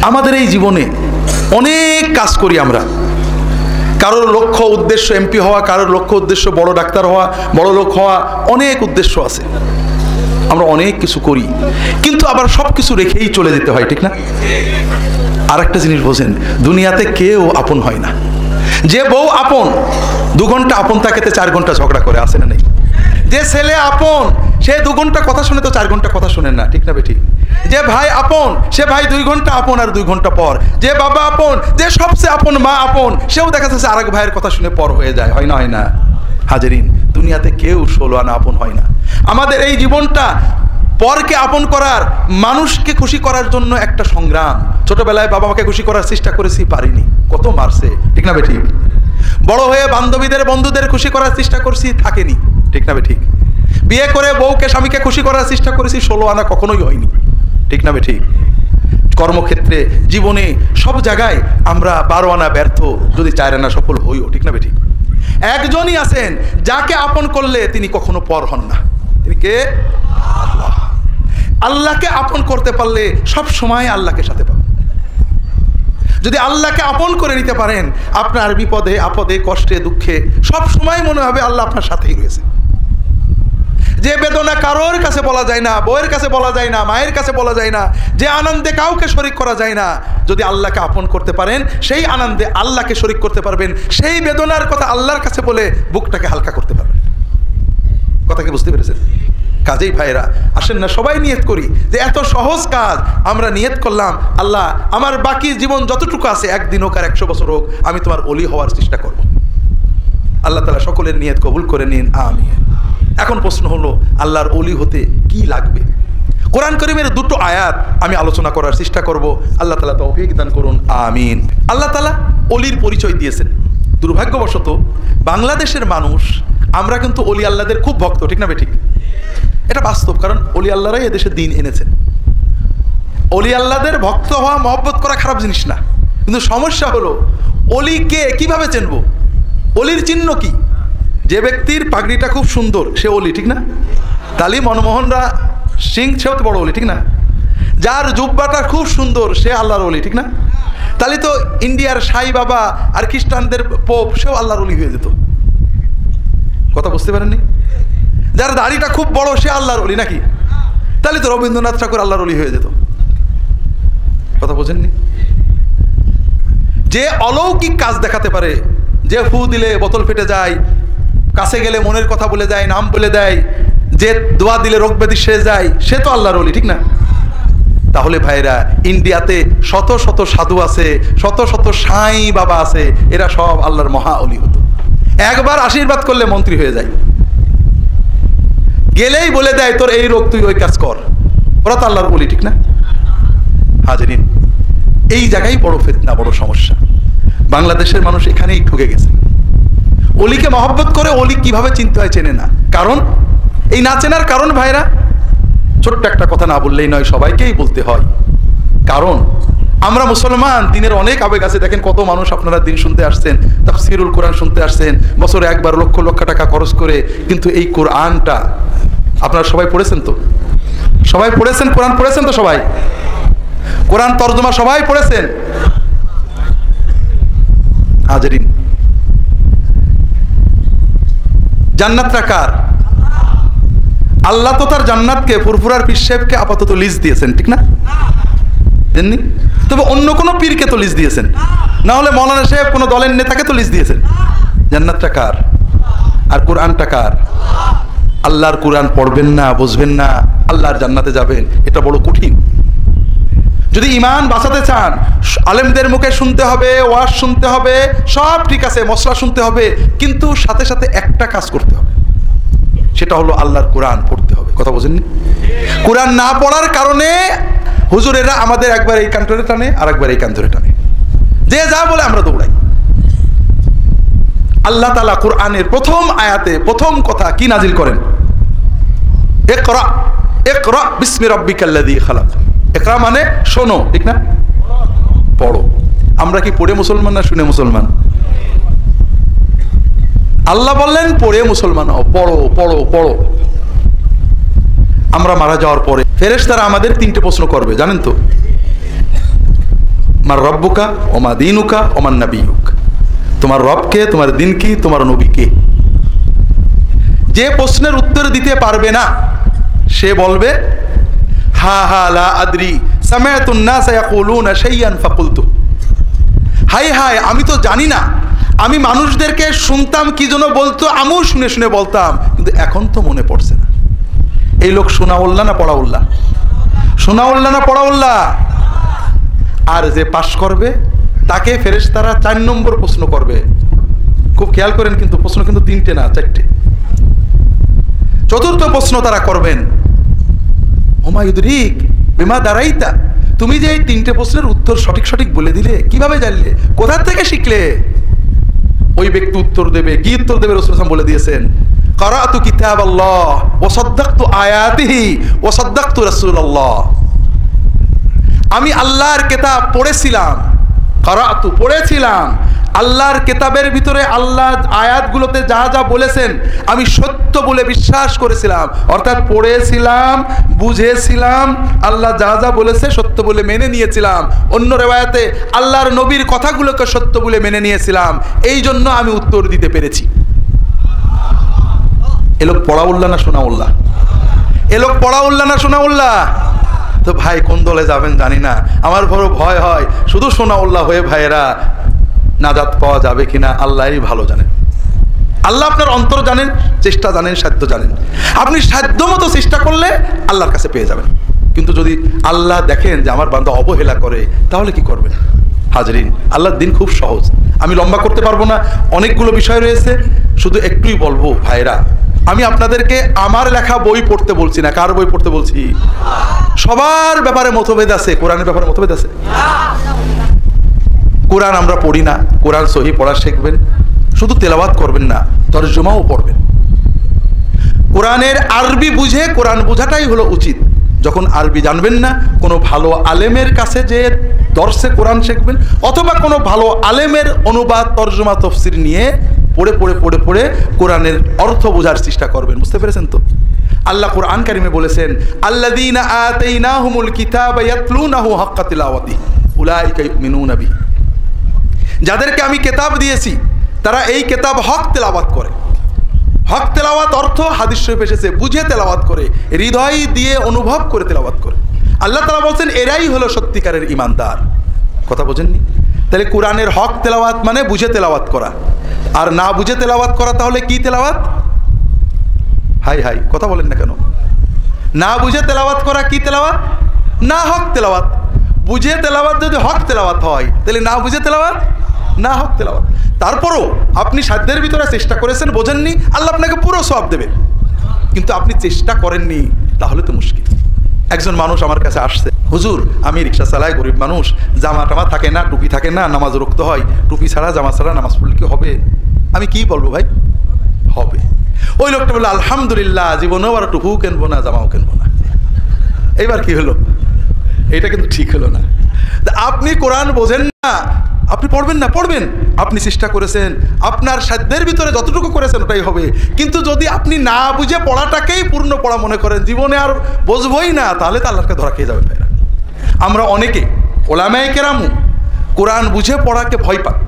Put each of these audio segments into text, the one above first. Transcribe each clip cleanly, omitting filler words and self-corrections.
আমাদের এই জীবনে অনেক কাজ করি আমরা। কারোর লক্ষ্য উদ্দেশ্য এমপি হওয়া, কারোর লক্ষ্য উদ্দেশ্য বড় ডাক্তার হওয়া, বড় লোক হওয়া, অনেক উদ্দেশ্য আছে। আমরা অনেক কিছু করি, কিন্তু আবার সব কিছু রেখেই চলে যেতে হয়, ঠিক না? আর একটা জিনিস বোঝেন, দুনিয়াতে কেউ আপন হয় না। যে বউ আপন, 2 ঘন্টা আপন থাকেতে 4 ঘন্টা ঝগড়া করে, আসে না নেই? যে ছেলে আপন, সে 2 ঘন্টা কথা শুনে তো 4 ঘন্টা কথা শোনেন না, ঠিক না বেঠি? যে ভাই আপন, সে ভাই 2 ঘন্টা আপন আর 2 ঘন্টা পর। যে বাবা আপন, যে সবচেয়ে আপন মা আপন, সেও দেখা যাচ্ছে আরেক ভাইয়ের কথা শুনে পর হয়ে যায়, হয় না? হয় না? হাজেরিন, দুনিয়াতে কেউ 16 আনা আপন হয় না। আমাদের এই জীবনটা পরকে আপন করার, মানুষকে খুশি করার জন্য একটা সংগ্রাম। ছোটবেলায় বাবা মাকে খুশি করার চেষ্টা করেছি, পারিনি, কত মারছে, ঠিক না বেঠিক? বড় হয়ে বান্ধবীদের বন্ধুদের খুশি করার চেষ্টা করছি, থাকেনি, ঠিক না বেঠিক? বিয়ে করে বউকে স্বামীকে খুশি করার চেষ্টা করেছি, 16 আনা কখনোই হয়নি, ঠিক না বেঠিক? কর্মক্ষেত্রে, জীবনে, সব জায়গায় আমরা 12 আনা ব্যর্থ, যদি 4 আনা সফল হইও, ঠিক না বেঠিক? একজনই আছেন যাকে আপন করলে তিনি কখনো পর হন না, তিনি কে? আল্লাহ। আল্লাহকে আপন করতে পারলে সব সময় আল্লাহকে সাথে পাবেন। যদি আল্লাহকে আপন করে নিতে পারেন, আপনার বিপদে আপদে কষ্টে দুঃখে সব সময় মনে হবে আল্লাহ আপনার সাথেই রয়েছে। যে বেদনা কারোর কাছে বলা যায় না, বউয়ের কাছে বলা যায় না, মায়ের কাছে বলা যায় না, যে আনন্দে কাউকে শরীক করা যায় না, যদি আল্লাহকে আপন করতে পারেন, সেই আনন্দে আল্লাহকে শরীক করতে পারবেন, সেই বেদনার কথা আল্লাহর কাছে বলে বুকটাকে হালকা করতে পারবেন। কথা কি বুঝতে পেরেছেন? কাজেই ভাইরা, আসেন না সবাই নিয়ত করি যে এত সহজ কাজ আমরা নিয়ত করলাম, আল্লাহ আমার বাকি জীবন যতটুকু আছে, 1 দিন হোক আর 100 বছর হোক, আমি তোমার ওলি হওয়ার চেষ্টা করব। আল্লাহ তাআলা সকলের নিয়ত কবুল করে নিন, আমিন। এখন প্রশ্ন হলো, আল্লাহর ওলি হতে কি লাগবে? কোরআন কারীমের 2টো আয়াত আমি আলোচনা করার চেষ্টা করব। আল্লাহ তাআলা তৌফিক দান করুন, আমিন। আল্লাহ তাআলা ওলির পরিচয় দিয়েছেন। দুর্ভাগ্যবশত বাংলাদেশের মানুষ, আমরা কিন্তু ওলি আল্লাহদের খুব ভক্ত, ঠিক না বেঠিক? এটা বাস্তব, কারণ ওলি আল্লাহরাই এদেশে দিন এনেছেন। ওলি আল্লাহদের ভক্ত হওয়া, মহব্বত করা খারাপ জিনিস না, কিন্তু সমস্যা হলো ওলিকে কিভাবে চিনব? ওলির চিহ্ন কি? যে ব্যক্তির পাগড়িটা খুব সুন্দর, সে ওলি, ঠিক না? তালি মনমোহনরা সিং, সেও তো বড় ওলি, ঠিক না? যার জুব্বাটা খুব সুন্দর, সে আল্লাহর ওলি, ঠিক না? তাহলে তো ইন্ডিয়ার সাই বাবা আর খ্রিস্টানদের পোপ, সেও আল্লাহর ওলি হয়ে যেত। কথা বুঝতে পারেননি? যার দাড়িটা খুব বড়, সে আল্লাহর ওলি নাকি? তাহলে তো রবীন্দ্রনাথ ঠাকুর আল্লাহর ওলি হয়ে যেত। কথা বোঝেননি? যে অলৌকিক কাজ দেখাতে পারে, যে ফু দিলে বোতল ফেটে যায়, কাছে গেলে মনের কথা বলে যায়, নাম বলে দেয়, যে দোয়া দিলে রোগ ব্যাধি সেরে যায়, সে তো আল্লাহর ওলি, ঠিক না? তাহলে ভাইরা, ইন্ডিয়াতে শত শত সাধু আছে, শত শত সাই বাবা আছে, এরা সব আল্লাহর মহা ওলি হতো। একবার আশীর্বাদ করলে মন্ত্রী হয়ে যায়, গেলেই বলে দেয় তোর এই রোগ, তুই ওই কাজ কর। ওরা তো আল্লাহর ওলি, ঠিক না? হাজেরিন, এই জায়গায় বড় ফিতনা, বড় সমস্যা। বাংলাদেশের মানুষ এখানেই ঠকে গেছে। ওলিকে মহব্বত করে, ওলি কিভাবে চিনতে হয় চেনে না। কারণ এই না চেনার কারণ ভাইরা, ছোট্ট একটা কথা না বললেই নয়, সবাইকেই বলতে হয়। কারণ আমরা মুসলমান, দিনের অনেক আবেগ আছে। দেখেন কত মানুষ আপনারা দিন শুনতে আসছেন, তাফসীরুল কোরআন শুনতে আসছেন, বছরে একবার লক্ষ লক্ষ টাকা খরচ করে, কিন্তু এই কোরআনটা আপনারা সবাই পড়েছেন তো? সবাই পড়েছেন? কোরআন পড়েছেন তো সবাই? কোরআন তরজমা সবাই পড়েছেন? হাজেরিন, জান্নাতটা কার? আল্লাহ তো তার জান্নাতকে ফুরফুরার পীর সাহেবকে আপাতত লিজ দিয়েছেন, ঠিক না? জানেননি? তবে অন্য কোনো পীরকে তো লিজ দিয়েছেন, না হলে মৌলানা সাহেব কোনো দলের নেতাকে তো লিজ দিয়েছেন। জান্নাতটা কার? আর কোরআনটা কার? আল্লাহর কোরআন পড়বেন না, বুঝবেন না, আল্লাহর জান্নাতে যাবেন, এটা বড় কঠিন। যদি ঈমান বাঁচাতে চান, আলেমদের মুখে শুনতে হবে, ওয়াজ শুনতে হবে, সব ঠিক আছে, মশলা শুনতে হবে, কিন্তু সাথে সাথে একটা কাজ করতে হবে, সেটা হলো আল্লাহর কোরআন পড়তে হবে। কথা বোঝেননি? কোরআন না পড়ার কারণে হুজুরেরা আমাদের একবার এই কান ধরে টানে, আর একবার এই কান ধরে টানে, যে যা বলে আমরা দৌড়াই। আল্লাহ তাআলা কোরআনের প্রথম আয়াতে প্রথম কথা কি নাজিল করেন? ইকরা, ইকরা বিসমি রাব্বিকাল্লাযী খালাক। ইকরা মানে শোনো, ঠিক না? পড়ো। আমরা কি পড়ে মুসলমান না শুনে মুসলমান? আল্লাহ বললেন পড়ে মুসলমান হও, পড়ো পড়ো পড়ো। আমরা মারা যাওয়ার পরে ফেরেশতারা আমাদের 3টে প্রশ্ন করবে, জানেন তো? মার রব্বুকা ওমা দিনুকা ওমান নাবিয়ুক, তোমার রবকে, তোমার দিন কি, তোমার নবীকে। যে প্রশ্নের উত্তর দিতে পারবে না সে বলবে হা হা লা আদরি সামিআতুন নাস ইয়াকুলুনা শাইআন ফাকুলতু, হাই হাই আমি তো জানি না, আমি মানুষদেরকে শুনতাম কি জন্য বলতো, আমিও শুনে শুনে বলতাম, কিন্তু এখন তো মনে পড়ছে না। এই লোক শোনাউল্লাহ না পড়াউল্লাহ? শোনাউল্লাহ না পড়াউল্লাহ? আর যে পাশ করবে তাকে ফেরেশতারা 4 নম্বর প্রশ্ন করবে। খুব খেয়াল করেন, কিন্তু প্রশ্ন কিন্তু 3টে না 4টে। চতুর্থ প্রশ্ন তারা করবেন, ওমা ইউদরিক বিমা দারাইতা, তুমি যে এই 3টে প্রশ্নের উত্তর সঠিক সঠিক বলে দিলে, কিভাবে জানলে, কোথা থেকে শিখলে? ওই ব্যক্তি উত্তর দেবে, কি উত্তর দেবে? রাসূল সাল্লাল্লাহু আলাইহি ওয়াসাল্লাম বলে দিয়েছেন, ক্বারাতু কিতাবাল্লাহ ওয়া সাদ্দাকতু আয়াতিহি ওয়া সাদ্দাকতু রাসূলুল্লাহ, আমি আল্লাহর কিতাব পড়েছিলাম, ক্বারাতু পড়েছিলাম, আল্লাহর কিতাবের ভিতরে আল্লাহ আয়াতগুলোতে যা যা বলেছেন আমি সত্য বলে বিশ্বাস করেছিলাম, অর্থাৎ পড়েছিলাম, বুঝেছিলাম, আল্লাহ যা যা বলেছে সত্য বলে মেনে নিয়েছিলাম। অন্য রিওয়ায়াতে আল্লাহর নবীর কথাগুলোকে সত্য বলে মেনে নিয়েছিলাম, এই জন্য আমি উত্তর দিতে পেরেছি। এ লোক পড়াউল্লাহ না শোনাউল্লাহ? এ লোক পড়াউল্লাহ না শোনাউল্লাহ? তো ভাই কোন দলে যাবেন জানি না, আমার বড় ভয় হয়। শুধু শোনাউল্লাহ হয়ে ভাইয়েরা নাজাত পাওয়া যাবে কিনা আল্লাহই ভালো জানেন। আল্লাহ আপনার অন্তর জানেন, চেষ্টা জানেন, সাধ্য জানেন। আপনি সাধ্য মতো চেষ্টা করলে আল্লাহর কাছে পেয়ে যাবেন। কিন্তু যদি আল্লাহ দেখেন যে আমার বান্দা অবহেলা করে, তাহলে কি করবেন? হাজরিন, আল্লাহর দিন খুব সহজ। আমি লম্বা করতে পারবো না, অনেকগুলো বিষয় রয়েছে, শুধু একটুই বলবো ভাইরা, আমি আপনাদেরকে আমার লেখা বই পড়তে বলছি না। কার বই পড়তে বলছি? সবার ব্যাপারে মতভেদ আছে, কোরআনের ব্যাপারে মতভেদ আছে। কোরআন আমরা পড়ি না, কোরআন সহি পড়া শিখবেন, শুধু তেলাওয়াত করবেন না, তরজমাও পড়বেন। কোরআনের আরবি বুঝে কোরআন বোঝাটাই হলো উচিত। যখন আরবি জানবেন না, কোনো ভালো আলেমের কাছে যে দর্শে কোরআন শিখবেন, অথবা কোনো ভালো আলেমের অনুবাদ, তরজমা, তফসির নিয়ে পড়ে পড়ে পড়ে পড়ে কোরআনের অর্থ বোঝার চেষ্টা করবেন। বুঝতে পেরেছেন তো? আল্লাহ কোরআন কারিমে বলেছেন, আল্লাযীনা আতাইনাহুমুল কিতাবা ইয়াতলুনাহু হাক্কা তিলাওয়াতিহি উলাইকা ইউমিনুনা বিহি, যাদেরকে আমি কিতাব দিয়েছি তারা এই কিতাব হক তেলাওয়াত করে। হক তেলাওয়াত অর্থ হাদিস শরীফে এসেছে, বুঝে তেলাওয়াত করে, হৃদয় দিয়ে অনুভব করে তেলাওয়াত করে। আল্লাহ তাআলা বলছেন এরাই হলো সত্যিকারের ঈমানদার। কথা বোঝেননি? তাহলে কোরআনের হক তেলাওয়াত মানে বুঝে তেলাওয়াত করা, আর না বুঝে তেলাওয়াত করা তাহলে কি তেলাওয়াত? হাই হাই, কথা বলেন না কেন? না বুঝে তেলাওয়াত করা কি তেলাওয়াত? না হক তেলাওয়াত। বুঝে তেলাওয়াত যদি হক তেলাওয়াত হয়, তাহলে না বুঝে তেলাওয়াত না হক তেলাওয়াত। তারপরও আপনি সাধ্যের ভিতরে চেষ্টা করেছেন, বোঝেননি, আল্লাহ আপনাকে পুরো সওয়াব দেবে। কিন্তু আপনি চেষ্টা করেননি, তাহলে তো মুশকিল। একজন মানুষ আমার কাছে আসছে, হুজুর আমি রিক্সা চালাই, গরিব মানুষ, জামা টামা থাকে না, টুপি থাকে না, নামাজ রুখতে হয়, টুপি ছাড়া জামা ছাড়া নামাজ পড়লে কি হবে? আমি কি বলবো ভাই? হবে। ওই লোকটা বললো আলহামদুলিল্লাহ, জীবনেও আর টুপিও কিনবো না, জামাও কিনবো না। এইবার কি হলো? এটা কিন্তু ঠিক হলো না। আপনি কোরআন বোঝেন না, আপনি পড়বেন না, পড়বেন, আপনি চেষ্টা করেছেন, আপনার সাধ্যের ভিতরে যতটুকু করেছেন ওটাই হবে। কিন্তু যদি আপনি না বুঝে পড়াটাকেই পূর্ণ পড়া মনে করেন, জীবনে আর বুঝবই না, তাহলে তো আল্লাহকে ধরা খেয়ে যাবেন ভাইরা। আমরা অনেকে ওলামায়ে কেরামু কোরআন বুঝে পড়াকে ভয় পায়,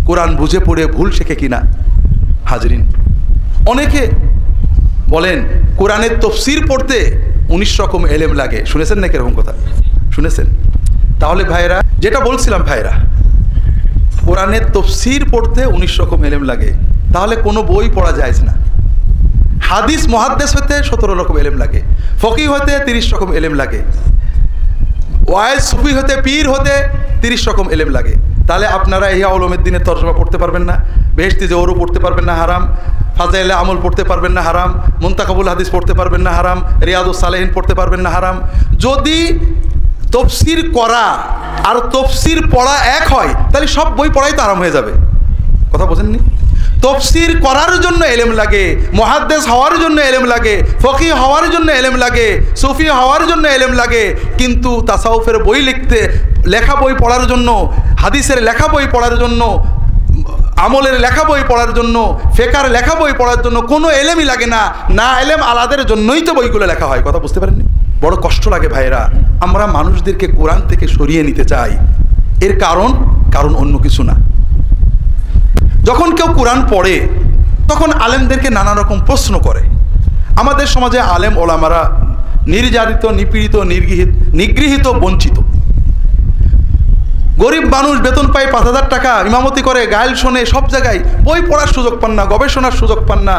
কোরআন বুঝে পড়ে ভুল শেখে কিনা। হাজরিন, অনেকে বলেন কোরআনের তফসির পড়তে 19 রকম এলেম লাগে। শুনেছেন না কিরকম কথা? শুনেছেন? তাহলে ভাইরা, যেটা বলছিলাম ভাইরা, কোরআনের তফসির পড়তে 19 রকম এলেম লাগে, তাহলে কোনো বই পড়া যায় না। হাদিস মুহাদ্দিস হতে 17 রকম এলেম লাগে, ফকিহ হতে 30 রকম এলেম লাগে, ওয়াইজ সুফি হতে, পীর হতে 30 রকম এলেম লাগে। তাহলে আপনারা ইহয়া উলুমুদ্দিনের তরজমা পড়তে পারবেন না, বেহেশতি জওহরও পড়তে পারবেন না, হারাম। ফাজাইলে আমল পড়তে পারবেন না, হারাম। মুনতাখাবুল হাদিস পড়তে পারবেন না, হারাম। রিয়াদুস সালেহিন পড়তে পারবেন না, হারাম। যদি তফসির করা আর তফসির পড়া এক হয়, তাহলে সব বই পড়াই তো আরাম হয়ে যাবে। কথা বোঝেননি? তফসির করার জন্য এলেম লাগে, মুহাদ্দিস হওয়ার জন্য এলেম লাগে, ফকিহ হওয়ার জন্য এলেম লাগে, সুফি হওয়ার জন্য এলেম লাগে। কিন্তু তাসাউফের বই লেখা বই পড়ার জন্য, হাদিসের লেখা বই পড়ার জন্য, আমলের লেখা বই পড়ার জন্য, ফেকার লেখা বই পড়ার জন্য কোনো এলেমই লাগে না। না এলেম আলাদের জন্যই তো বইগুলো লেখা হয়। কথা বুঝতে পারেননি? বড় কষ্ট লাগে ভাইরা। আমরা মানুষদেরকে কোরআন থেকে সরিয়ে নিতে চাই, এর কারণ অন্য কিছু না। যখন কেউ কোরআন পড়ে তখন আলেমদেরকে নানা রকম প্রশ্ন করে। আমাদের সমাজে আলেম ওলামারা নির্যাতিত, নিপীড়িত, নিগৃহীত, বঞ্চিত। গরিব মানুষ বেতন পায় 5,000 টাকা, ইমামতি করে, গায়েল শোনে, সব জায়গায় বই পড়ার সুযোগ পান না, গবেষণার সুযোগ পান না।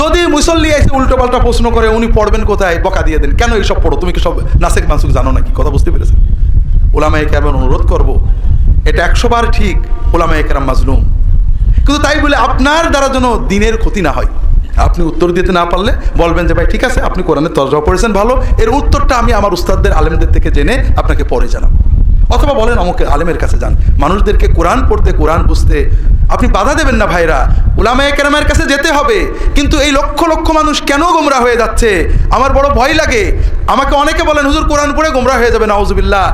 যদি মুসল্লি এসে উল্টোপাল্টা প্রশ্ন করে উনি পড়বেন কোথায়, বকা দিয়ে দেন, কেন এইসব পড়ো, তুমি কি সব নাসেক মানসুক জানো নাকি? কথা বুঝতে পেরেছেন? ওলামায়ে কেরাম অনুরোধ করব, এটা 100 বার ঠিক, ওলামায়ে কেরাম মাজলুম, কিন্তু তাই বলে আপনার দ্বারা যেন দিনের ক্ষতি না হয়। আপনি উত্তর দিতে না পারলে বলবেন যে ভাই ঠিক আছে, আপনি কোরআনের তরজমা পড়েছেন ভালো, এর উত্তরটা আমি আমার উস্তাদদের আলেমদের থেকে জেনে আপনাকে পরে জানাবো। অথবা বলেন আমাকে আলেমের কাছে যান। মানুষদেরকে কোরআন পড়তে, কোরআন বুঝতে আপনি বাধা দেবেন না ভাইরা। উলামায়ে কেরামের কাছে যেতে হবে, কিন্তু এই লক্ষ লক্ষ মানুষ কেন গোমরা হয়ে যাচ্ছে আমার বড় ভয় লাগে। আমাকে অনেকে বলেন হুজুর কোরআন পড়ে গোমরা হয়ে যাবে, নাউজুবিল্লাহ।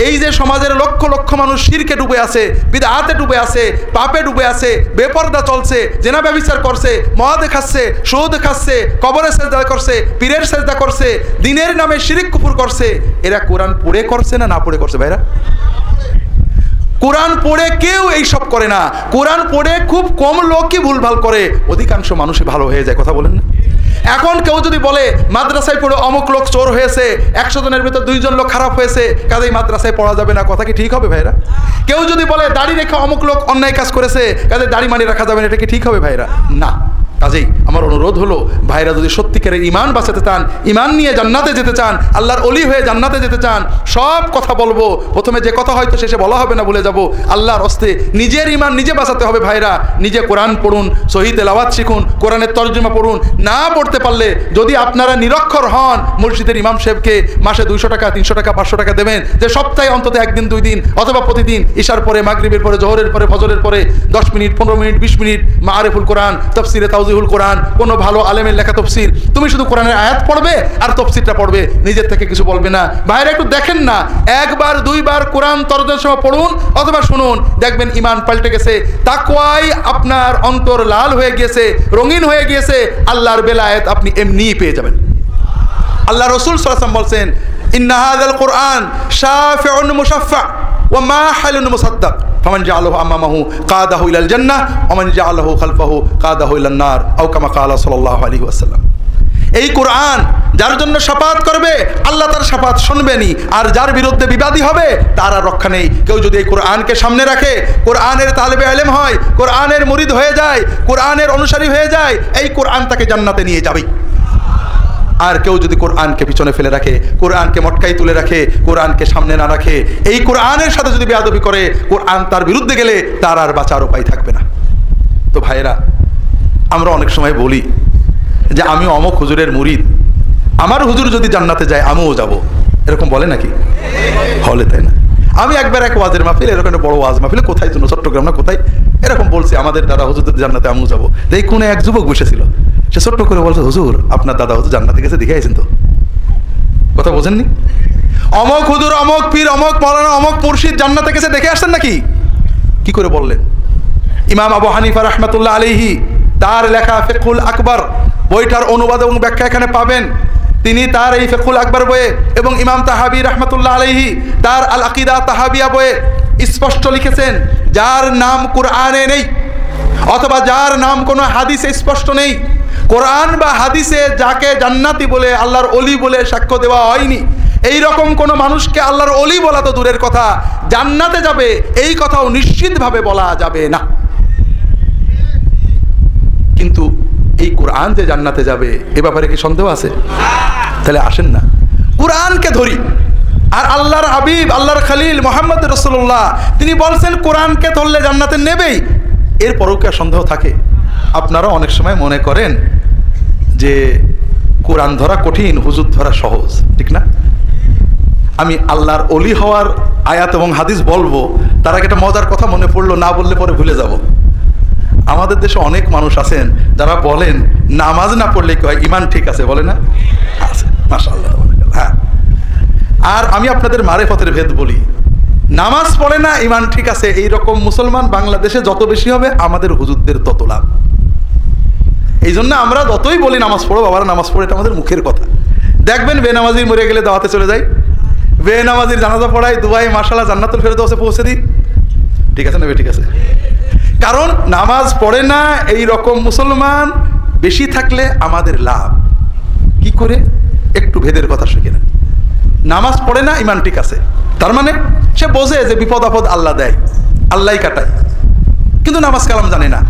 এই যে সমাজের লক্ষ লক্ষ মানুষ শিরকে ডুবে আছে, বিদআতে ডুবে আছে, পাপে ডুবে আছে, বেপরদা চলছে, জেনা ব্যভিচার করছে, মদ খাচ্ছে, সুদ খাচ্ছে, কবরে সেজদা করছে, পীরের সেজদা করছে, দ্বীনের নামে শিরিক কুফর করছে, এরা কোরআন পড়ে করছে না পড়ে করছে ভাইরা? কোরআন পড়ে কেউ এইসব করে না। কোরআন পড়ে খুব কম লোকই ভুলভাল করে, অধিকাংশ মানুষই ভালো হয়ে যায়। কথা বলেন না? এখন কেউ যদি বলে মাদ্রাসায় পড়ে অমুক লোক চোর হয়েছে, 100 জনের ভিতর 2 জন লোক খারাপ হয়েছে, কাজেই মাদ্রাসায় পড়া যাবে না, কথা কি ঠিক হবে ভাইরা? কেউ যদি বলে দাড়ি রেখে অমুক লোক অন্যায় কাজ করেছে, কাজে দাড়ি মানি রাখা যাবে না, এটা কি ঠিক হবে ভাইরা? না। কাজেই আমার অনুরোধ হলো, ভাইরা যদি সত্যিকারের ইমান বাঁচাতে চান, ইমান নিয়ে জান্নাতে যেতে চান, আল্লাহর ওলি হয়ে জান্নাতে যেতে চান, সব কথা বলবো, প্রথমে যে কথা হয়তো শেষে বলা হবে না, ভুলে যাব, আল্লাহর হস্তে নিজের ইমান নিজে বাঁচাতে হবে ভাইরা। নিজে কোরআন পড়ুন, সহি তেলাওয়াত শিখুন, কোরআনের তর্জমা পড়ুন। না পড়তে পারলে যদি আপনারা নিরক্ষর হন, মসজিদের ইমাম সাহেবকে মাসে 200 টাকা, 300 টাকা, 500 টাকা দেবেন, যে সপ্তাহে অন্তত 1 দিন 2 দিন অথবা প্রতিদিন ইশার পরে, মাগরিবের পরে, জোহরের পরে, ফজরের পরে 10 মিনিট, 15 মিনিট, 20 মিনিট মাআরিফুল কোরআন, তাফসিরে তাওজিহুল কোরআন, কোনো ভালো আলেমের লেখা তফসির, তুমি শুধু কোরআনের আয়াত পড়বে আর তফসিরটা পড়বে, নিজের থেকে কিছু বলবে না। ভাইরা একটু দেখেন না, 1 বার 2 বার কোরআন তরজমা পড়ুন অথবা শুনুন, দেখবেন ইমান পাল্টে গেছে, তাকওয়ায় আপনার অন্তর লাল হয়ে গিয়েছে, রঙিন হয়ে গিয়েছে, আল্লাহর বেলায়েত আপনি এমনিই পেয়ে যাবেন। আল্লাহ রাসূল সাল্লাল্লাহু আলাইহি ওয়াসাল্লাম বলছেন, ইন্না হাযাল কুরআন শাফিউন মুশাফফা ওয়া মাহিলুন মুসাদ্দাক ফামান জাআলাহু আমামাহু কাদাহু ইলাল জান্নাহ ওয়া মান জাআলাহু খালফাহু কাদাহু ইলান নার, আও কামা ক্বালা সাল্লাল্লাহু আলাইহি ওয়াসাল্লাম। এই কোরআন যার জন্য শাফাত করবে, আল্লাহ তার শাফাত শুনবেনই, আর যার বিরুদ্ধে বিবাদী হবে তার আর রক্ষা নেই। কেউ যদি এই কোরআনকে সামনে রাখে, কোরআনের তালেবে ইলম হয়, কোরআনের মুরিদ হয়ে যায়, কোরআনের অনুসারী হয়ে যায়, এই কোরআন তাকে জান্নাতে নিয়ে যাবে। আর কেউ যদি কোরআনকে পিছনে ফেলে রাখে, কোরআনকে মটকাই তুলে রাখে, কোরআনকে সামনে না রাখে, এই কোরআনের সাথে যদি বেয়াদবি করে, কোরআন তার বিরুদ্ধে গেলে তার আর বাঁচার উপায় থাকবে না। তো ভাইরা, আমরা অনেক সময় বলি যে আমি অমুক হুজুরের মুরিদ, আমার হুজুর যদি জান্নাতে যায় আমিও যাব, এরকম বলে নাকি? হলে তাই না? আমি একবার এক ওয়াজের মাহফিল, এরকম একটা বড় ওয়াজ মাহফিলে, কোথায় জন্য চট্টগ্রাম না কোথায়, এরকম বলছে আমাদের দাদা হুজুর যদি জান্নাতে আমিও যাবো। এই কোনে এক যুবক বসেছিল, সে ছোট্ট করে বলছে, হুজুর আপনার দাদা হুজুর জান্নাতে গেছে, দেখে আইছেন তো? কথা বোঝেননি? অমক হুজুর, অমক পীর, অমক মাওলানা, অমক মুর্শিদ জান্নাতে গেছে, দেখে আসছেন নাকি? কি করে বললেন? ইমাম আবু হানিফা রাহমাতুল্লাহ আলাইহি তার লেখা ফিকহুল আকবার বইটার অনুবাদ এবং ব্যাখ্যা এখানে পাবেন। তিনি তার এই ফিকহুল আকবার বইয়ে এবং ইমাম তাহাবি রাহমাতুল্লাহ আলাইহি তার আল আকিদা তাহাবিয়া বইয়ে স্পষ্ট লিখেছেন, যার নাম কোরআনে নেই অথবা যার নাম কোনো হাদিসে স্পষ্ট নেই, কোরআন বা হাদিসে যাকে জান্নাতি বলে, আল্লাহর ওলি বলে সাক্ষ্য দেওয়া হয়নি, এই রকম কোনো মানুষকে আল্লাহর ওলি বলা তো দূরের কথা, জান্নাতে যাবে এই কথাও নিশ্চিতভাবে বলা যাবে না। কিন্তু এই কোরআন যে জান্নাতে যাবে এ ব্যাপারে কি সন্দেহ আছে? তাহলে আসেন না কোরআনকে ধরি। আর আল্লাহর হাবিব, আল্লাহর খলিল মুহাম্মদ রাসূলুল্লাহ তিনি বলছেন কোরআনকে ধরলে জান্নাতে নেবেই, এরপরেও কি সন্দেহ থাকে? আপনারা অনেক সময় মনে করেন যে কোরআন ধরা কঠিন, হুজুর ধরা সহজ, ঠিক না? আমি আল্লাহর ওলি হওয়ার আয়াত এবং হাদিস বলবো, তার আগে একটা মজার কথা মনে পড়লো, না বললে পরে ভুলে যাব। আমাদের দেশে অনেক মানুষ আছেন যারা বলেন নামাজ না পড়লে কি হয়, ইমান ঠিক আছে, বলে না? আছে, মাশাআল্লাহ। হ্যাঁ, আর আমি আপনাদের মারেফতের ভেদ বলি, নামাজ পড়ে না ইমান ঠিক আছে, এইরকম মুসলমান বাংলাদেশে যত বেশি হবে আমাদের হুজুরদের তত লাভ। এই জন্য আমরা যতই বলি নামাজ পড়ো বাবারা, নামাজ পড়ে, এটা আমাদের মুখের কথা। দেখবেন বেনামাজি মরে গেলে দাওয়াতে চলে যায়, বেনামাজির জানাজা পড়াই, দুবাই মাশাআল্লাহ জান্নাতুল ফেরদৌসে পৌঁছে দিই। ঠিক আছে না? ঠিক আছে। কারণ নামাজ পড়ে না এই রকম মুসলমান বেশি থাকলে আমাদের লাভ কি করে? একটু ভেদের কথা শিখে নেন। নামাজ পড়ে না, ইমান ঠিক আছে, তার মানে সে বোঝে যে বিপদ আপদ আল্লাহ দেয়, আল্লাহই কাটায়, কিন্তু নামাজ কালাম জানে না।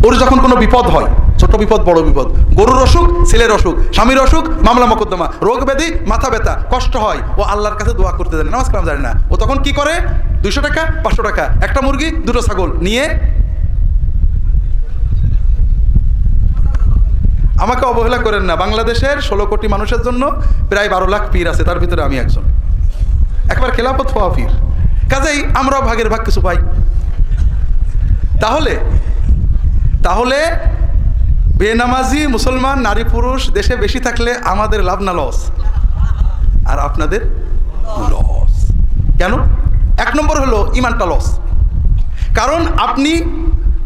ওর যখন কোনো বিপদ হয়, ছোট বিপদ বড় বিপদ, গরুর অসুখ, ছেলের অসুখ, স্বামীর অসুখ, মামলা মোকদ্দমা, রোগ ব্যাধি, মাথা ব্যথা, কষ্ট হয়, ও আল্লাহর কাছে দোয়া করতে জানে, নামাজ কালাম জানে না। ও তখন কি করে? 200 টাকা 500 টাকা, একটা মুরগি 2টো ছাগল নিয়ে, আমাকে অবহেলা করেন না, বাংলাদেশের 16 কোটি মানুষের জন্য প্রায় 12 লাখ পীর আছে, তার ভিতরে আমি একজন, একবার খেলাফত পাওয়া পীর, কাজেই আমরাও ভাগের ভাগ কিছু পাই। তাহলে বেনামাজি মুসলমান নারী পুরুষ দেশে বেশি থাকলে আমাদের লাভ না লস? আর আপনাদের লস। কেন? 1 নম্বর হলো ইমানটা লস। কারণ আপনি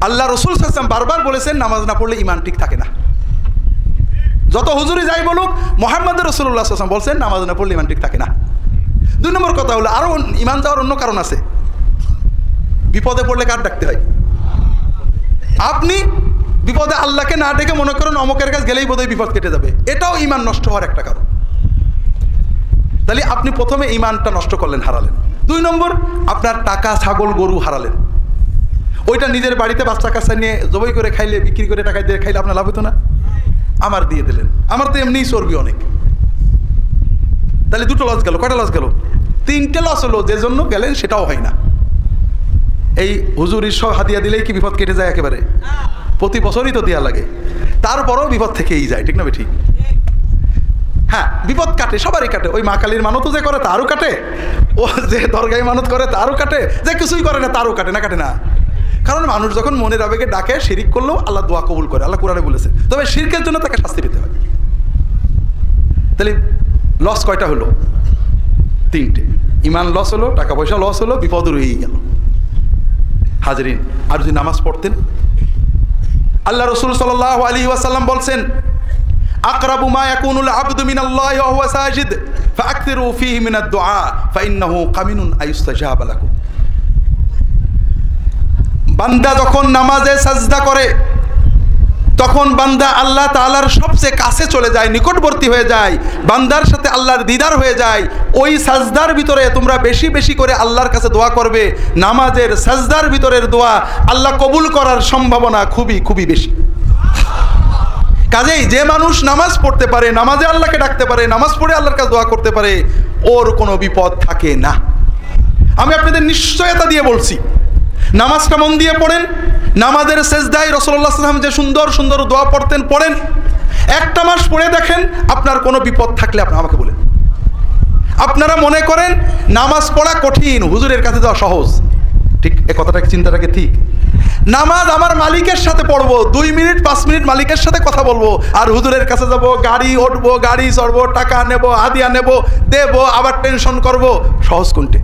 আল্লাহ রসুল সাল্লাল্লাহু আলাইহি ওয়াসাল্লাম বারবার বলেছেন নামাজ না পড়লে ইমান ঠিক থাকে না। যত হুজুরি যাই বলুক, মুহাম্মদ রাসূলুল্লাহ সাল্লাল্লাহু আলাইহি ওয়াসাল্লাম বলছেন নামাজ না পড়লে ইমান ঠিক থাকে না। 2 নম্বর কথা হলো, আরো ইমান যাওয়ার অন্য কারণ আছে। বিপদে পড়লে কার ডাকতে হয়? আপনি বিপদে আল্লাহকে না ডেকে মনে করেন অমকের কাছে গেলেই বোধহয় বিপদ কেটে যাবে, এটাও ইমান নষ্ট হওয়ার একটা কারণ। তাহলে আপনি প্রথমে ইমানটা নষ্ট করলেন, হারালেন। 2 নম্বর, আপনার টাকা, ছাগল, গরু হারালেন। ওইটা নিজের বাড়িতে বাচ্চা কাচ্চা নিয়ে জবাই করে খাইলে, বিক্রি করে টাকা দিয়ে খাইলে আপনার লাভ হতো না? আমার দিয়ে দিলেন, আমার তো এমনিই চর্বি অনেক। তাহলে 2টো লস গেল। কয়টা লস গেল? 3টে লস হলো। যে জন্য গেলেন সেটাও হয় না। এই হুজুরির সব হাদিয়া দিলেই কি বিপদ কেটে যায় একেবারে? প্রতি বছরই তো দেওয়া লাগে, তারপরেও বিপদ থেকেই যায়। ঠিক না? ঠিক। হ্যাঁ, বিপদ কাটে, সবারই কাটে। ওই মা কালীর মানতও যে করে তারও কাটে, ও যে দরগায় মানত করে তারও কাটে, যে কিছুই করে না তারও কাটে। না কাটে না? কারণ মানুষ যখন মনের আবেগে ডাকে, শিরিক করলেও আল্লাহ দোয়া কবুল করে, আল্লাহ কোরআনে বলেছে। তবে শিরকের জন্য তাকে শাস্তি পেতে হয়। তাহলে লস কয়টা হলো? 3টে। ইমান লস হলো, টাকা পয়সা লস হলো, বিপদ রয়েই গেল। হাজরিন, আর যদি নামাজ পড়তেন, আল্লাহ রাসূল সাল্লাল্লাহু আলাইহি ওয়াসাল্লাম বলছেন, আকরাবু মা ইয়াকুনুল আবদু মিনাল্লাহি ওয়া হুয়া সাজিদ ফাআকথিরু ফীহি মিনাদ দুআ ফাইন্নাহু কামিনুন আয়ুস্তাজাবা লাকুম। বান্দা যখন নামাজে সাজদা করে, তখন বান্দা আল্লাহ তাআলার সবচেয়ে কাছে চলে যায়, নিকটবর্তী হয়ে যায়, বান্দার সাথে আল্লাহর দিদার হয়ে যায়। ওই সাজদার ভিতরে তোমরা বেশি বেশি করে আল্লাহর কাছে দোয়া করবে। নামাজের সাজদার ভিতরের দোয়া আল্লাহ কবুল করার সম্ভাবনা খুবই খুবই বেশি। কাজেই যে মানুষ নামাজ পড়তে পারে, নামাজে আল্লাহকে ডাকতে পারে, নামাজ পড়ে আল্লাহর কাছে দোয়া করতে পারে, ওর কোনো বিপদ থাকে না। আমি আপনাদের নিশ্চয়তা দিয়ে বলছি, নামাজটা মন দিয়ে পড়েন। নামাজের সেজদায় রাসূলুল্লাহ সাল্লাল্লাহু আলাইহি ওয়াসাল্লাম যে সুন্দর সুন্দর দোয়া পড়তেন, পড়েন। 1টা মাস পড়ে দেখেন, আপনার কোনো বিপদ থাকলে আপনি আমাকে বলেন। আপনারা মনে করেন নামাজ পড়া কঠিন, হুজুরের কাছে যাওয়া সহজ। ঠিক, এই কথাটা, চিন্তাটাকে ঠিক। নামাজ আমার মালিকের সাথে পড়বো, 2 মিনিট 5 মিনিট মালিকের সাথে কথা বলবো, আর হুজুরের কাছে যাব, গাড়ি উঠবো, গাড়ি চড়বো, টাকা নেব, হাদিয়া নেব, দেব, আবার টেনশন করব। সহজ কোনটে?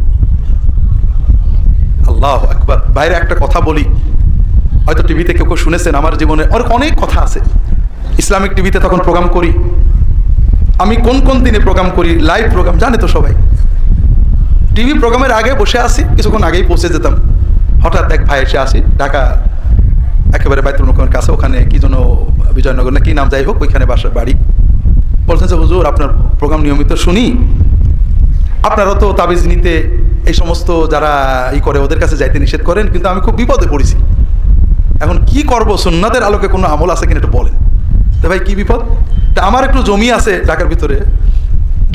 আল্লাহু আকবার। বাইরে একটা কথা বলি, হয়তো টিভিতে কেউ কেউ শুনেছেন, আমার জীবনে অনেক কথা আছে। ইসলামিক টিভিতে তখন প্রোগ্রাম করি, আমি কোন কোন দিনে প্রোগ্রাম করি, লাইভ প্রোগ্রাম, জানে তো সবাই। টিভি প্রোগ্রামের আগে বসে আসি, কিছুক্ষণ আগেই পৌঁছে যেতাম। হঠাৎ এক ভাই এসে আসি, ঢাকা একেবারে বাইতুল মুকাররমের কাছে, ওখানে কি যেন বিজয়নগর না কি নাম, যাই হোক, ওইখানে বাড়ি। বলছেন যে হুজুর আপনার প্রোগ্রাম নিয়মিত শুনি, আপনারা তো তাবিজ নিতে এই সমস্ত যারা করে ওদের কাছে যাইতে নিষেধ করেন, কিন্তু আমি খুব বিপদে পড়েছি, এখন কি করব, সুন্নাতের আলোকে কোনো আমল আছে কিনা একটু বলেন। তো ভাই কি বিপদ? তা আমার একটু জমি আছে ঢাকার ভিতরে,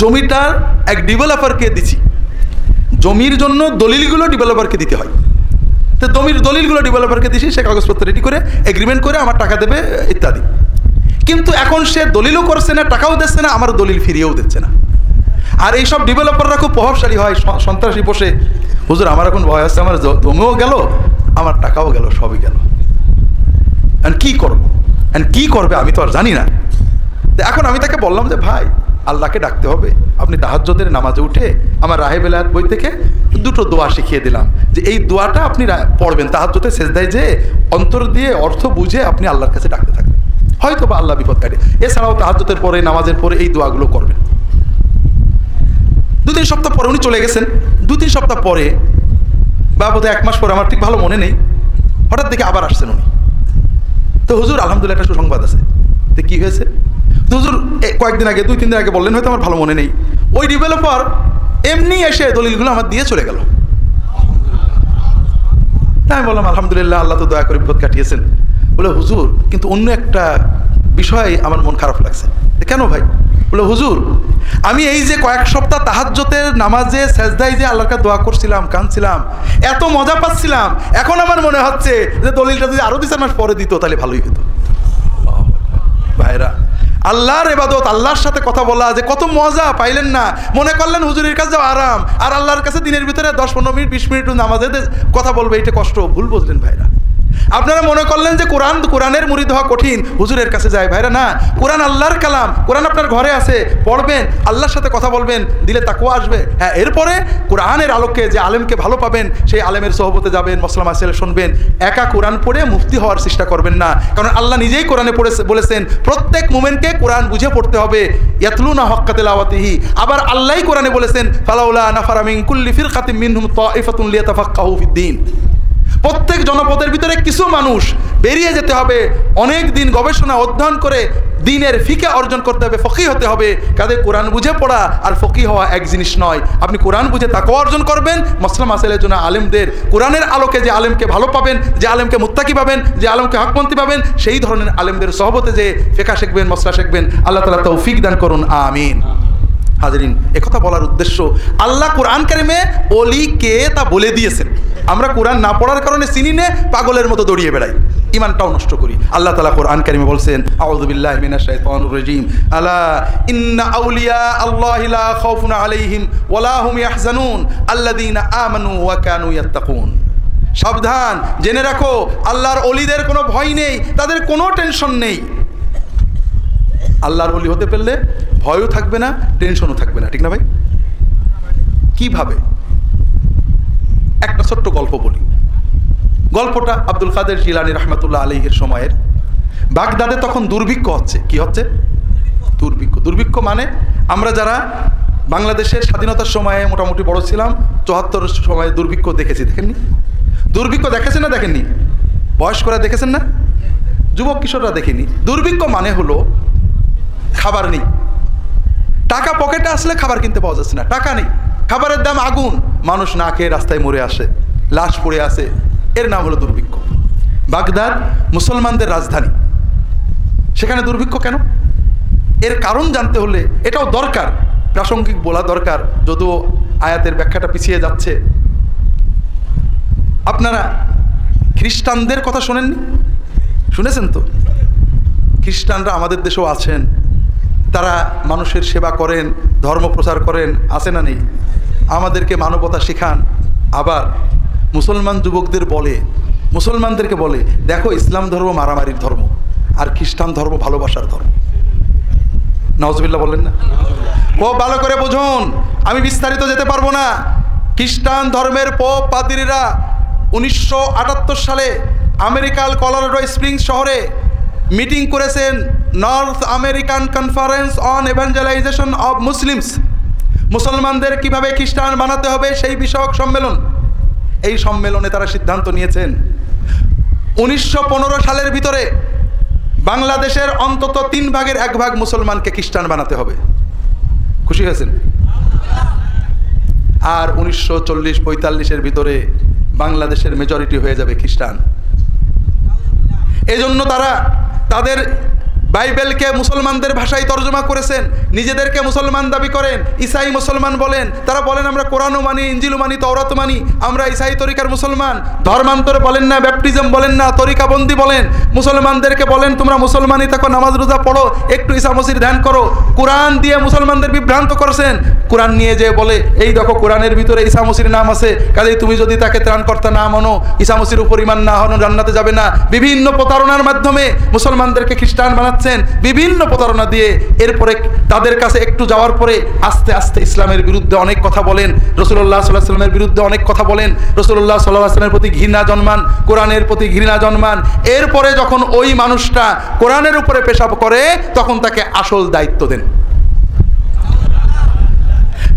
জমিটার এক ডেভেলপারকে দিচ্ছি, জমির জন্য দলিলগুলো ডেভেলপারকে দিতে হয়। তো জমির দলিলগুলো ডেভেলপারকে দিছি, সে কাগজপত্র রেডি করে এগ্রিমেন্ট করে আমার টাকা দেবে ইত্যাদি। কিন্তু এখন সে দলিলও করছে না, টাকাও দিচ্ছে না, আমার দলিল ফিরিয়েও দিচ্ছে না। আর এইসব ডেভেলপাররা খুব প্রভাবশালী হয়, সন্ত্রাসী বসে, হুজুর আমার এখন ভয় আছে, আমার জমিও গেল, আমার টাকাও গেল, সবই গেল, কি করবো, কি করবে আমি তো আর জানি না। এখন আমি তাকে বললাম যে ভাই, আল্লাহকে ডাকতে হবে, আপনি তাহাজ্জুদের নামাজে উঠে আমার রাহে বেলায়েত বই থেকে 2টো দোয়া শিখিয়ে দিলাম, যে এই দোয়াটা আপনি পড়বেন তাহাজ্জুদে সেজদায়, যে অন্তর দিয়ে অর্থ বুঝে আপনি আল্লাহর কাছে ডাকতে থাকবেন, হয়তো বা আল্লাহ বিপদ কাটে। এছাড়াও তাহাজ্জুদের পরে, নামাজের পরে এই দোয়াগুলো করবেন। 2-3 সপ্তাহ পরে উনি চলে গেছেন। 2-3 সপ্তাহ পরে বা বোধহয় 1 মাস পরে, আমার ঠিক ভালো মনে নেই, হঠাৎ দেখে আবার আসছেন উনি। তো হুজুর আলহামদুলিল্লাহ একটা সুসংবাদ আছে। তো কী হয়েছে? তো হুজুর কয়েকদিন আগে, 2-3 দিন আগে বললেন, হয়তো আমার ভালো মনে নেই, ওই ডেভেলপার এমনি এসে দলিলগুলো আমার দিয়ে চলে গেল। আমি বললাম আলহামদুলিল্লাহ, আল্লাহ তো দয়া করে বিপদ কাটিয়েছেন। বলে হুজুর কিন্তু অন্য একটা বিষয় আমার মন খারাপ লাগছে। কেন ভাই? বলে হুজুর আমি এই যে কয়েক সপ্তাহ তাহাজ্জুদের নামাজে সেজদায় যে আল্লাহর কাছে দোয়া করছিলাম, কাঁদছিলাম, এত মজা পাচ্ছিলাম, এখন আমার মনে হচ্ছে যে দলিলটা যদি আরো 2-4 মাস পরে দিত তাহলে ভালোই হতো। ভাইরা, আল্লাহর ইবাদত, আল্লাহর সাথে কথা বলা যে কত মজা পাইলেন না? মনে করলেন হুজুরের কাছে আরাম, আর আল্লাহর কাছে দিনের ভিতরে 10-15 মিনিট 20 মিনিট নামাজে কথা বলবে, এটা কষ্ট। ভুল বুঝলেন ভাইরা। আপনারা মনে করলেন যে কোরআনের মুরিদ হওয়া কঠিন, হুজুরের কাছে যায়। ভাইরা না, কোরআন আল্লাহর কালাম, কোরআন আপনার ঘরে আছে, পড়বেন, আল্লাহর সাথে কথা বলবেন, দিলে তাকওয়া আসবে। হ্যাঁ, এরপরে কোরআনের আলোকে যে আলেমকে ভালো পাবেন, সেই আলেমের সোহবতে যাবেন, মসলা মাসাইল শুনবেন। একা কোরআন পড়ে মুফতি হওয়ার চেষ্টা করবেন না, কারণ আল্লাহ নিজেই কোরআনে বলেছেন প্রত্যেক মুমিনকে কোরআন বুঝে পড়তে হবে। ইয়াতলুনা হাক্কা তিলাওয়াতিহি। আবার আল্লাহই কোরআনে বলেছেন ফালাউলা নাফারা মিন কুল্লি ফিরকাতিন মিনহুম তাইফাতুন লিয়াতাফাক্কাহু ফিদ্দীন। প্রত্যেক জনপদের ভিতরে কিছু মানুষ বেরিয়ে যেতে হবে, অনেক দিন গবেষণা অধ্যয়ন করে দিনের ফিকে অর্জন করতে হবে, ফকি হতে হবে। কাদের কোরআন বুঝে পড়া আর ফকি হওয়া এক জিনিস নয়। আপনি কোরআন বুঝে তাকওয়া অর্জন করবেন, মাসলা মাসাইলের জন্য আলেমদের, কোরআনের আলোকে যে আলেমকে ভালো পাবেন, যে আলেমকে মুত্তাকি পাবেন, যে আলেমকে হকপন্থী পাবেন, সেই ধরনের আলেমদের সহবতে যে ফিকহ শিখবেন, মসলা শিখবেন। আল্লাহ তাআলা তৌফিক দান করুন, আমিন। হাজরিন, একথা বলার উদ্দেশ্য, আল্লাহ কোরআন কারিমে ওলি কে তা বলে দিয়েছেন। আমরা কোরআন না পড়ার কারণে চিনি নে, পাগলের মতো দৌড়িয়ে বেড়াই, ইমানটাও নষ্ট করি। আল্লাহ তাআলা কোরআন কারিমে বলছেন আউযু বিল্লাহি মিনাশ শাইতানির রাজীম, আলা ইন্না আউলিয়া আল্লাহি লা খাউফুন আলাইহিম ওয়া লা হুম ইয়াহজানুন আল্লাযীনা আমানু ওয়া কানু ইয়াত্তাকুন। সাবধান, জেনে রাখো আল্লাহর ওলিদের কোনো ভয় নেই, তাদের কোনো টেনশন নেই। আল্লাহর ওলি হতে পারলে ভয়ও থাকবে না, টেনশনও থাকবে না, ঠিক না ভাই? কিভাবে? একটা ছোট্ট গল্প বলি। গল্পটা আব্দুল কাদের জিলানী রাহমাতুল্লাহ আলাইহির সময়ের। বাগদাদে তখন দুর্ভিক্ষ হচ্ছে। কি হচ্ছে? দুর্ভিক্ষ। দুর্ভিক্ষ মানে আমরা যারা বাংলাদেশের স্বাধীনতার সময়ে মোটামুটি বড় ছিলাম, 74 সময়ে দুর্ভিক্ষ দেখেছি, দেখেননি? দুর্ভিক্ষ দেখেছেন না দেখেননি? বয়স্করা দেখেছেন না? যুবক কিশোররা দেখেনি? দুর্ভিক্ষ মানে হলো খাবার নেই, টাকা পকেটে আসলে খাবার কিনতে পাওয়া যাচ্ছে না, টাকা নেই, খাবারের দাম আগুন, মানুষ না খেয়ে রাস্তায় মরে আসে, লাশ পড়ে আসে, এর নাম হলো দুর্ভিক্ষ। বাগদাদ মুসলমানদের রাজধানী, সেখানে দুর্ভিক্ষ কেন? এর কারণ জানতে হলে এটাও দরকার, প্রাসঙ্গিক বলা দরকার, যদিও আয়াতের ব্যাখ্যাটা পিছিয়ে যাচ্ছে। আপনারা খ্রিস্টানদের কথা শোনেননি? শুনেছেন তো? খ্রিস্টানরা আমাদের দেশেও আছেন, তারা মানুষের সেবা করেন, ধর্ম প্রচার করেন, আছে না নেই? আমাদেরকে মানবতা শেখান। আবার মুসলমান যুবকদের বলে, মুসলমানদেরকে বলে, দেখো ইসলাম ধর্ম মারামারির ধর্ম, আর খ্রিস্টান ধর্ম ভালোবাসার ধর্ম। নাউজুবিল্লাহ বললেন না? খুব ভালো করে বুঝুন, আমি বিস্তারিত যেতে পারবো না। খ্রিস্টান ধর্মের পোপ পাদ্রীরা 1978 সালে আমেরিকার কলোরাডো স্প্রিংস শহরে মিটিং করেছেন, North American conference on evangelization of Muslims. মুসলমানদের কিভাবে খ্রিস্টান বানাতে হবে সেই বিষয়ক সম্মেলন। এই সম্মেলনে তারা সিদ্ধান্ত নিয়েছেন 1915 সালের ভিতরে বাংলাদেশের অন্তত 3 ভাগের 1 ভাগ মুসলমানকে খ্রিস্টান বানাতে হবে। খুশি হয়েছেন? আর 1940-45-এর ভিতরে বাংলাদেশের মেজরিটি হয়ে যাবে খ্রিস্টান। এজন্য তারা তাদের বাইবেলকে মুসলমানদের ভাষায় তর্জমা করেছেন, নিজেদেরকে মুসলমান দাবি করেন, ঈসাই মুসলমান বলেন। তারা বলেন আমরা কোরআনও মানি, ইঞ্জিলও মানি, তাওরাতও মানি, আমরা ঈসাই তরিকার মুসলমান। ধর্মান্তর বলেন না, ব্যাপটিজম বলেন না, তরিকাবন্দি বলেন। মুসলমানদেরকে বলেন তোমরা মুসলমানই থাকো, নামাজ রোজা পড়ো, একটু ঈসা মসির ধ্যান করো। কোরআন দিয়ে মুসলমানদের বিভ্রান্ত করেছেন। কোরআন নিয়ে যে বলে এই দেখো কোরআনের ভিতরে ঈসা মসির নাম আছে, কাজেই তুমি যদি তাকে ত্রাণকর্তা না মানো, ঈসা মসির উপর ঈমান না হনো, জান্নাতে যাবে না। বিভিন্ন প্রতারণার মাধ্যমে মুসলমানদেরকে খ্রিস্টান বানাচ্ছেন, বিভিন্ন প্রতারণা দিয়ে। এরপরে তাদের কাছে একটু যাওয়ার পরে আস্তে আস্তে ইসলামের বিরুদ্ধে অনেক কথা বলেন, রাসূলুল্লাহ সাল্লাল্লাহু আলাইহি ওয়াসাল্লামের বিরুদ্ধে অনেক কথা বলেন, রাসূলুল্লাহ সাল্লাল্লাহু আলাইহি ওয়াসাল্লামের প্রতি ঘৃণা জন্মান, কোরআনের প্রতি ঘৃণা জন্মান। এরপরে যখন ওই মানুষটা কোরআনের উপরে পেশাব করে, তখন তাকে আসল দায়িত্ব দেন।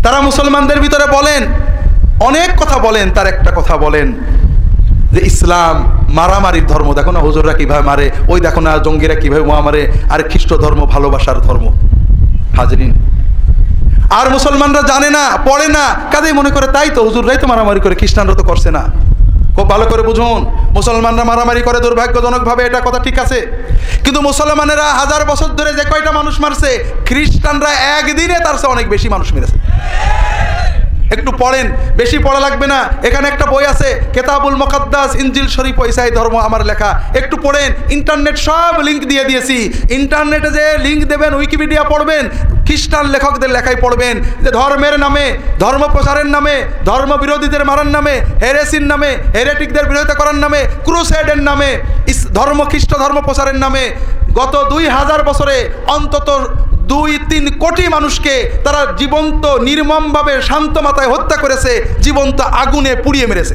তারা মুসলমানদের ভিতরে বলেন, অনেক কথা বলেন, তার একটা কথা বলেন যে ইসলাম মারামারির ধর্ম। দেখো না হুজুররা কিভাবে মারে, ওই দেখো না জঙ্গিরা কিভাবে মারে, আর খ্রিস্ট ধর্ম ভালোবাসার ধর্ম। হাজরিন, আর মুসলমানরা জানে না, পড়ে না, কাজেই মনে করে তাই তো হুজুররাই তো মারামারি করে, খ্রিস্টানরা তো করছে না। খুব ভালো করে বুঝুন, মুসলমানরা মারামারি করে দুর্ভাগ্যজনকভাবে, এটা কথা ঠিক আছে, কিন্তু মুসলমানেরা 1000 বছর ধরে যে কয়টা মানুষ মারছে, খ্রিস্টানরা একদিনে তার চেয়ে অনেক বেশি মানুষ মেরেছে। একটু পড়েন, বেশি পড়া লাগবে না, এখানে একটা বই আছে কেতাবুল মুকাদ্দাস, ইনজিল শরীফ, ইসাই ধর্ম আমার লেখা, একটু পড়েন। ইন্টারনেট সব লিঙ্ক দিয়ে দিয়েছি, ইন্টারনেটে যে লিঙ্ক দেবেন, উইকিপিডিয়া পড়বেন, খ্রিস্টান লেখকদের লেখাই পড়বেন যে ধর্মের নামে, ধর্ম প্রচারের নামে, ধর্ম বিরোধীদের মারার নামে, হেরেসির নামে, হেরেটিকদের বিরোধিতা করার নামে, ক্রুসেডের নামে, ধর্ম খ্রিস্ট ধর্ম প্রচারের নামে গত 2000 বছরে অন্তত 2-3 কোটি মানুষকে তারা জীবন্ত নির্মমভাবে শান্ত মাথায় হত্যা করেছে, জীবন্ত আগুনে পুড়িয়ে মেরেছে।